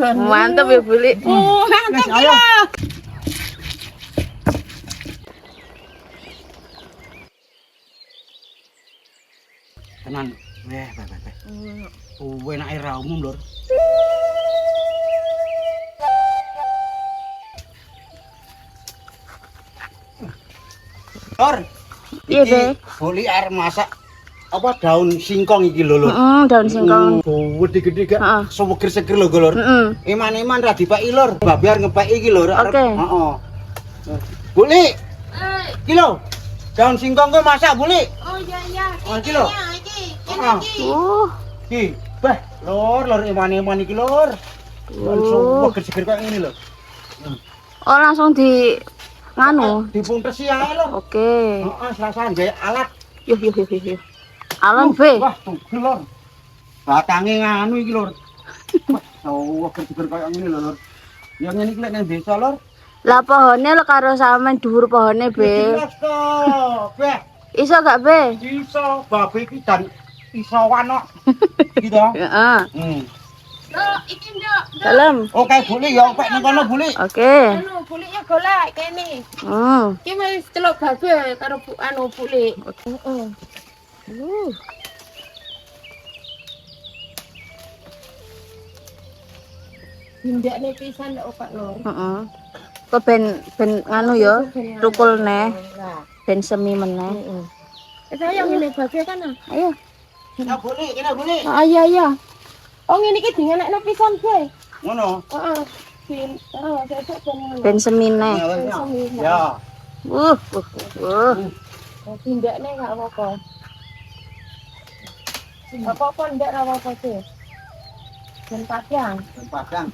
Mantap ya, Buli. Mantap ya. Tenan, weh. Enake ra umum, Lur. Lur. Iya, Be. Boli arep masak apa daun singkong iki lho, Lur. Daun singkong. Gede-gede gak Heeh. seger-seger lho, Lur. Iman-iman ra dipeki, Lur. Babi arep ngepeki iki, Lur. Oke. Heeh. Buli. Iki lho. Daun singkong kok masak, Buli. Oh iya. Oh, iki lho. Heeh. Iki, bah, Lur, iman-iman iki, Lur. Seger-seger kok ngene lho. Oh, langsung di nganu. Dipunpesi ae, Lur. Oke. Heeh, selasan gawe alat. Yuh. Alam, Be. Wah, tugel, Lur. Batange nganu iki, Lur. Wah, seger kaya ngene lho, Lur. Ya ngene iki lek nang desa, Lur. Lah pohone lo karo sampean dhuwur pohone, Be. Jelas to, Beh. Iso gak, Be? Iso babe iki dan iso wanok. Gitu. Heeh. Loh, iki nduk. Dalam. Oke, Buli ya, pek nang kono, Buli. Oke. Anu, buliknya golek kene. Hmm. Iki wis celuk babe karo bulik. Heeh. Hindakne pisan lek opak lor. Heeh. Kok ben nganu ya, tukul neh, ben semi meneh. Saya ngene babe kan. Ayo. Ya, Buli, kene, Buli. Ah iya. Oh ngene iki dingenekno pisan, Be. Ngono. Heeh. Sesuk ben Ben semi neh. Ya. Wuh. Tindakne gak apa-apa. Apa-apa ndak ra apa-apa sih. Ben padang. Padang.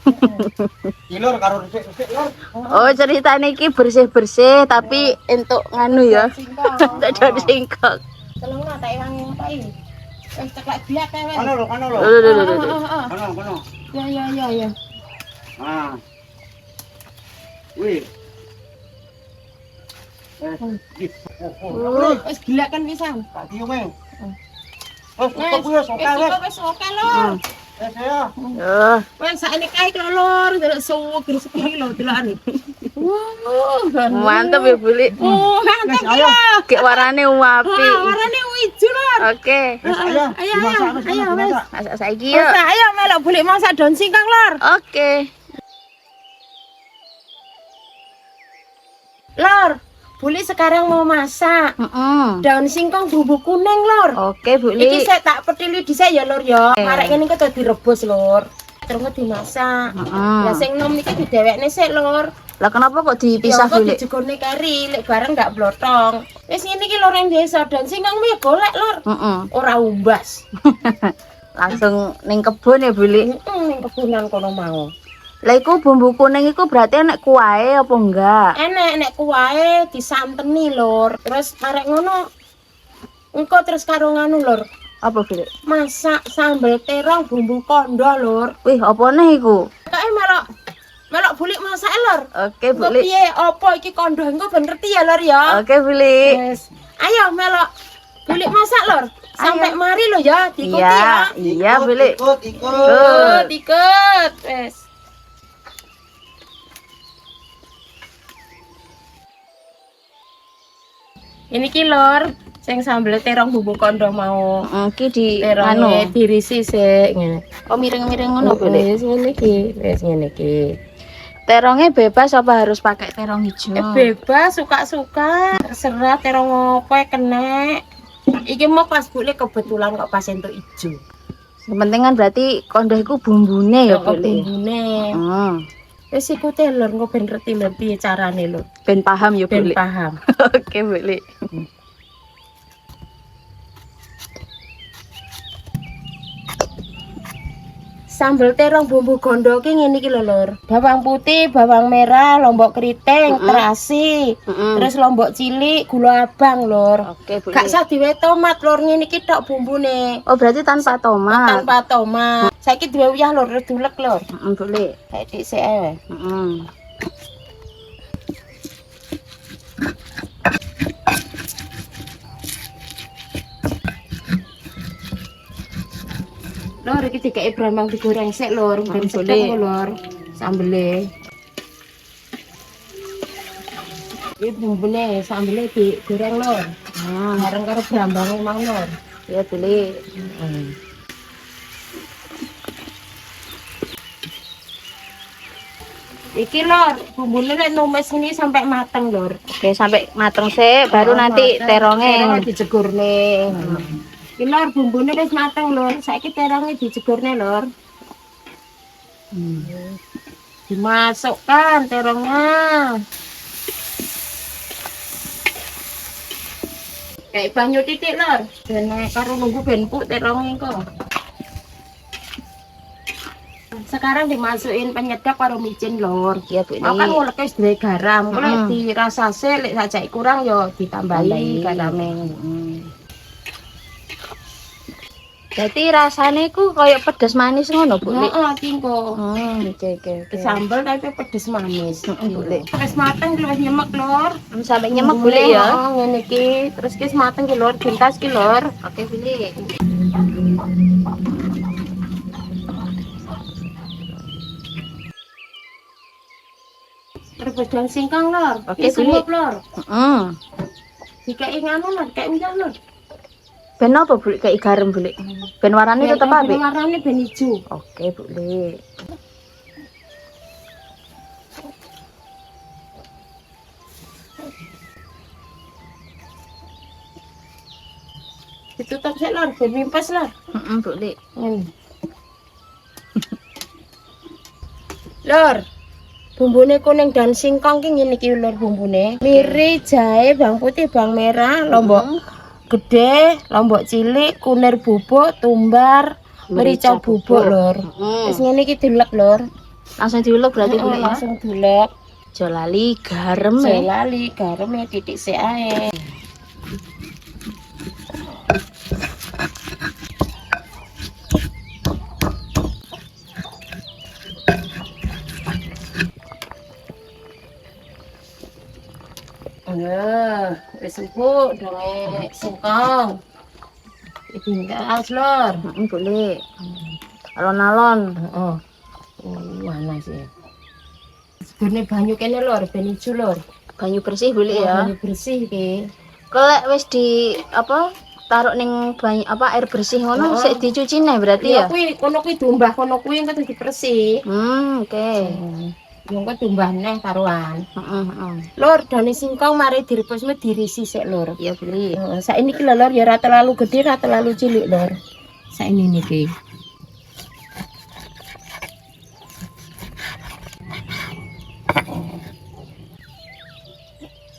Iki Lur karo resik-resik, Lur. Oh, ceritane iki bersih-bersih tapi entuk nganu ya. Tak daun singkong. Telungna tak iwangi ngotai. Wis ceklek blak kae. Kono lho, kono lho. Lho. Kono. Ya. Ah. Wih. Wis gelak kan pisan. Tak cium e. Wes, kok wis oke wes. Wis oke lho. Wes ya. Yo. Wes sakne kae kok lor, delok suweg rezeki lho delokane. Mantap ya, Buli. Oh, mantap ya. Kayak warnane wapi. Warnane ijo lor. Oke. Ayo wes. Masak saiki yuk. Masak ayo melok bulik masak daun singkong lor. Oke. Lor, Buli sekarang mau masak daun singkong bumbu kuning lor. Oke, Buli. Iki saya tak pedili dhisik ya lor ya. Marek ngene iki direbus lor. Terus dimasak. Lah sing nom iki didewekne sik lor. Lah kenapa kok dipisah, Buli? Buli? Dijegone kari, lek bareng ndak blotong. Wis ngene iki lor ning desa daun singkong ya golek lor. Ora umbas. Langsung ning kebun ya, Buli. Ning kebunan kono mau. Lah iku bumbu kuning iku berarti enek kuahe apa enggak? Nek kuwahe disanteni lur. Terus arek ngono engko terus karo nganu lur. Apa, Buli? Masak sambel terong bumbu kondo lur. Wih, apa neh iku? Kae melok bulik masak lur. Oke, Buli. Piye apa iki kondo engko ben ngerti ya lur ya. Oke, Buli. Wes. Ayo melok bulik masak lur. Sampai mari lho ya, diikuti ya. Iya, Buli. Ikut. Wes. Ini ki lor, sing sambel terong bumbu kondo mau. Iki di Terong dirisi sik ngene. Oh, miring-miring ngono, Buli. Wis ngene iki. Terongnya bebas apa harus pakai terong hijau? Bebas suka-suka, terserah terong apa kena. Iki mau pas Buli kebetulan kok pas entuk ijo. Yang penting kan berarti kondo iku bumbune ya, Buli. Bumbune. Wis iku telur engko ben ngerti lho piye carane lho. Ben paham ya, Ben Buli. paham. Oke, Buli. Sambel terong bumbu gondo ki ngene iki lho lur. Bawang putih, bawang merah, lombok keriting, terasi, terus lombok cilik, gula abang lur. Oke, Buli. Gak usah diwe tomat lur, ngene iki tok bumbune. Oh, berarti tanpa tomat. Tanpa tomat. Saiki diwe uyah lur, redulek lur. Buli. Kayak dhisik ae. Lur Lor, iki dikei brambang digoreng sik lor, ben sedep lor. Sambele. Iki bumbune sambele digoreng lor. Bareng karo brambange mau lor. Ya boleh. Iki lor, bumbune nek numis ini sampai mateng lor. Oke, sampai mateng sih, baru nanti terongnya. Dijegurne. Iki lor bumbune wis mateng lor, saiki terongnya dijegurne lor. Dimasukkan terongnya. Kayak banyu titik lor, ben karo nunggu ben empuk terongnya kok. Sekarang dimasukin penyedap karo micin lor. Ya Bu. Mau kan ngulek wis duwe garam. Kalau dirasase lek sajake kurang ya ditambahi garame. Jadi rasanya ku kayak pedas manis ngono Bu. Heeh, tingko. Oke. Sambal tapi pedes manis. Boleh. Wis mateng wis nyemek lor. Sampai nyemek boleh ya. Heeh, ngene iki. Terus wis mateng ki lor, bintas ki lor. Oke, boleh. Rebus daun singkong lor. Oke, semut lor. Dikai nganu lor, kayak udah lor. Ben apa boleh kayak garam boleh. Ben warnanya tetap apik. Warnanya ben ijo. Oke, boleh. Ditutup sik lor, ben mimpes lor. Boleh. Lor. Bumbune kuning dan singkong ki ngene iki lor bumbune. Miri, jahe, bawang putih, bawang merah, lombok gede, lombok cilik, kunir bubuk, tumbar, merica bubuk lor. Wis ngene iki dilek lor. Langsung diulek berarti boleh ya. Langsung dilek. Aja lali garam ya. Lali garam titik sik ae. Wis empuk dong singkong. Tinggal lor. Boleh. Alon-alon. Heeh. Mana sih? Sebenarnya banyu kene lor, ben ijo lor. Banyu bersih boleh ya. Banyu bersih iki. Kelek wis di apa? Taruh ning banyu apa air bersih ngono sik dicuci neh berarti ya. Ya kuwi kono kuwi diumbah kono kuwi engko dibersih. Oke. Yo engko diumbah neh karuan. Lor, daun singkong mari direbus dirisi sik lor. Ya boleh. Heeh, sak ini ki lor ya ora terlalu gede, ora terlalu cilik lor. Sak ini niki.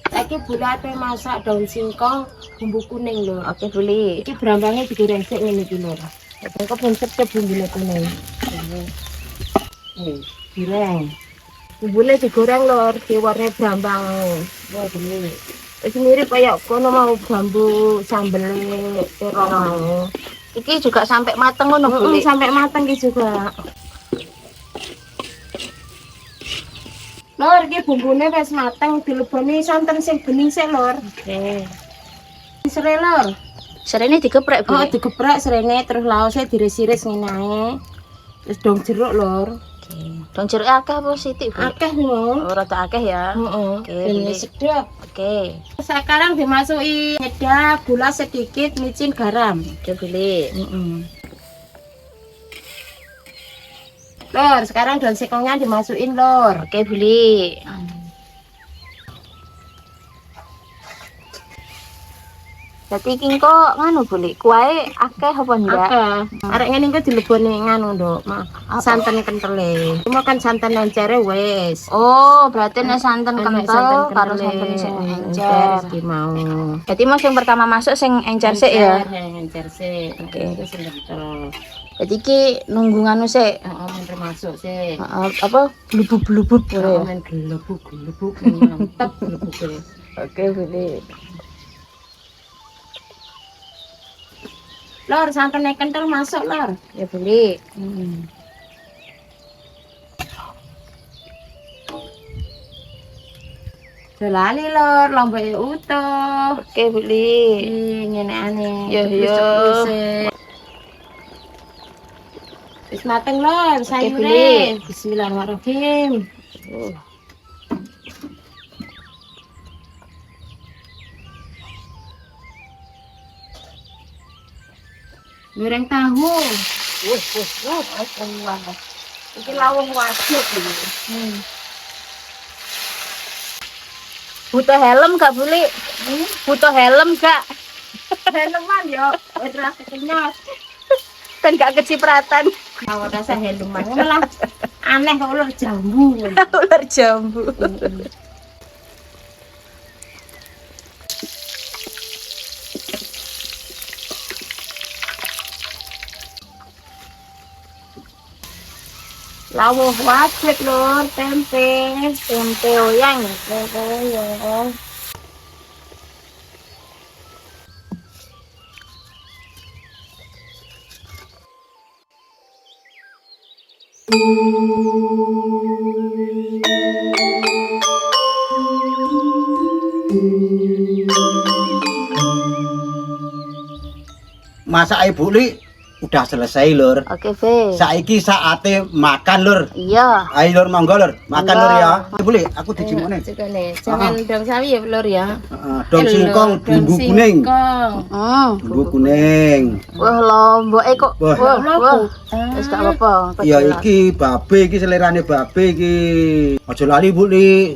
Saiki bulate masak daun singkong bumbu kuning lho. Oke, boleh. Iki brambangnya digoreng sik ngene iki lho. Engko ben sedep bumbune kuning. Digoreng. Bumbune digoreng lor, diwarnai brambang. Wah, bener. Wis mirip kayak kono mau bambu sambel terong mau. Iki juga sampai mateng ngono boleh. Sampai mateng iki juga. Lor, iki bumbune wis mateng, dileboni santen sing bening sik, Lor. Oke. Serai, Lor. Serene digeprek, Bu. Oh, digeprek serene terus laosnya diris-iris ngene ae. Terus dong jeruk, Lor. Oke. Dong jeruk akeh apa sithik, Bu? Akeh, Lor. Oh, rada akeh ya. Heeh. Oke, Sedap. Oke. Sekarang dimasuki penyedap, gula sedikit, micin, garam. Oke, boleh. Lor, sekarang daun singkongnya dimasukin, Lor. Oke, boleh. Jadi iki kok nganu boleh. Kuahe akeh apa enggak? Akeh. Arek ngene iki dileboni nganu, Nduk. Santen kentele. Cuma kan santen encere wis. Oh, berarti nek santen Santen kental karo kentele. santen sing encer. Encer iki mau. Jadi Mas yang pertama masuk sing encer sik ya. Encer sik. Oke. Terus kental. Jadi iki nunggu nganu sik. Heeh, termasuk sik. Apa blubub-blubub Oh, ya. men gelebuk mantap gelebuk. Oke, boleh. Lor, santannya kental masuk, Lor. Ya boleh. Jelali, Lor, lombok utuh. Oke, boleh. Ngene aneh. Yo. mateng lor Beli. sayure. Bismillahirrahmanirrahim. Goreng tahu. Iki lawuh wajib iki. Butuh helm gak Buli? Butuh helm gak? Helman yo, wis ra kenyot. Dan gak kecipratan. Awak rasa helman malah aneh kok ular jambu. Ular jambu. Lawuh wajib lur, tempe. Tempe oyang. Tempe ya. Masak ibu li udah selesai lur. Oke, Be. Saiki saate makan lur. Iya. Ayo lur monggo lur. Makan Monggo. lur ya. Ibu li aku dijimone. Cikane, jangan dong sawi ya lur ya. Dong singkong bumbu kuning. Bumbu kuning. Wah, lomboke kok. Wah. Wah. Wis gak apa-apa. Ya iki babe iki selerane babe iki. Aja lali Bu li.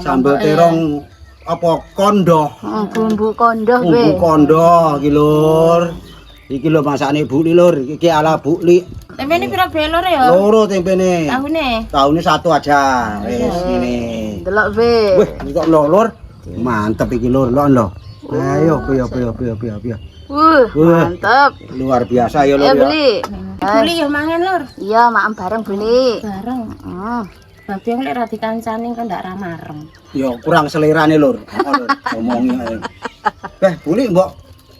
Sambal terong apa kondo. Bumbu kondo, Bumbu Be. kondo iki lur. Iki lho masakane Bu li lur. Iki ala Bu li. Tempe ini pira be lur ya? Loro tempene. Tahune. Tahunnya satu aja. Wis ngene. Delok, Be. Wih, kok lur. Mantep iki lur, lho. Ayo, piye. Wah. Mantep. Luar biasa ya lur Ayo ya. beli. Beli ya mangan lur. Iya, makan bareng beli. Bareng. Babi lek ra dikancani kan ndak ra marem. Ya kurang selerane lur. Lur, ngomongi ae. Buli mbok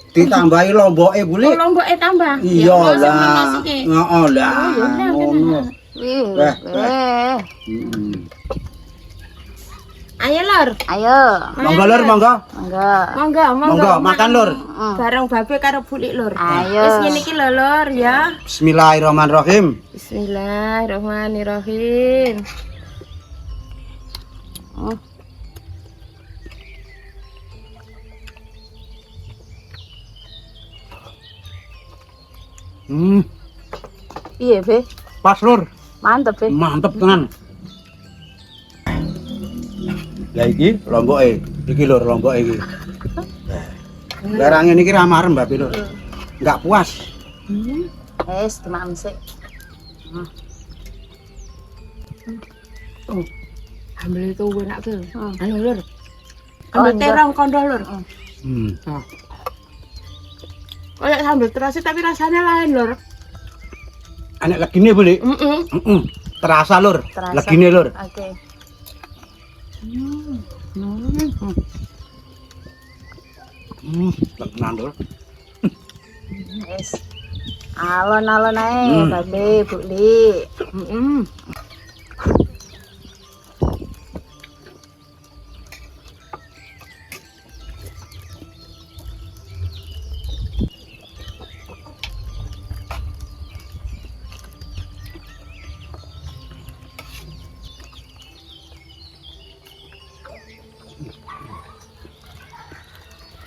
ditambahi lomboke Buli. Lomboke tambah. Iya Ya, lah. semenos iki. Heeh lah. Ngono. Wih, Beh. Ayo lur. Ayo. Monggo lur, monggo. Enggak. Monggo makan lur. Bareng babe karo bulik lur. Ayo. Wis ngene iki lho lur ya. Bismillahirrahmanirrahim. Bismillahirrahmanirrahim. Iya, Be. Pas lur. Mantep, Be. Mantep tenan. Lah iki lomboke. Iki lur lomboke iki. Barang ini iki ra marem Mbak lur. Enggak puas. Wis, dimakan sik. Ambil itu enak tuh. Hmm. Anu lur. Ambil Kondo. terong kondo lur. Hmm. Kayak sambal terasi tapi rasanya lain lur. Anak legine boleh. Terasa lur. Terasa. Legine lur. Oke. Tenan lur. Wis. Alon-alon ae, Babe, Bu Li.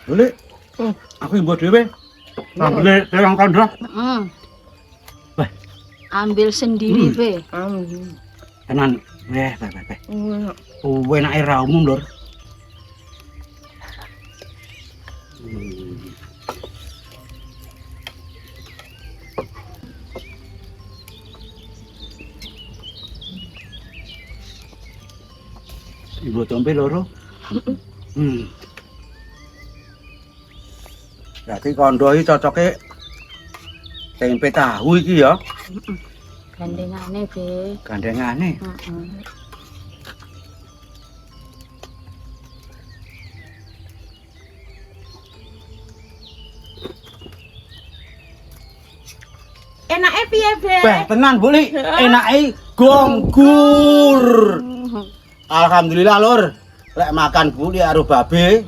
Boleh. Aku mbok dhewe. Sambel terong kondo. Wah. Ambil sendiri, Be. Tenan. Weh. Enake ra umum lur. Ibu tempe loro. Berarti kondo iki cocoke tempe tahu iki ya. Gandengane, Be. Gandengane. Enake piye, Be? Beh, tenan Buli. Enake gonggur. Alhamdulillah lur. Lek makan Buli karo babe.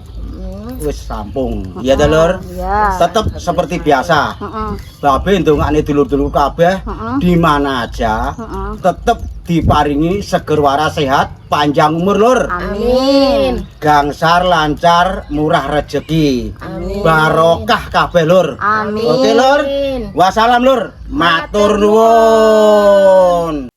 wis rampung. Iya ta, Lur? Iya. Tetep seperti biasa. Heeh. Babe ndongakne dulur-dulur kabeh Heeh. di mana aja Heeh. tetep diparingi seger waras sehat panjang umur, Lur. Amin. Gangsar lancar murah rezeki. Amin. Barokah kabeh, Lur. Amin. Oke, Lur. Amin. Wassalam, Lur. Matur nuwun.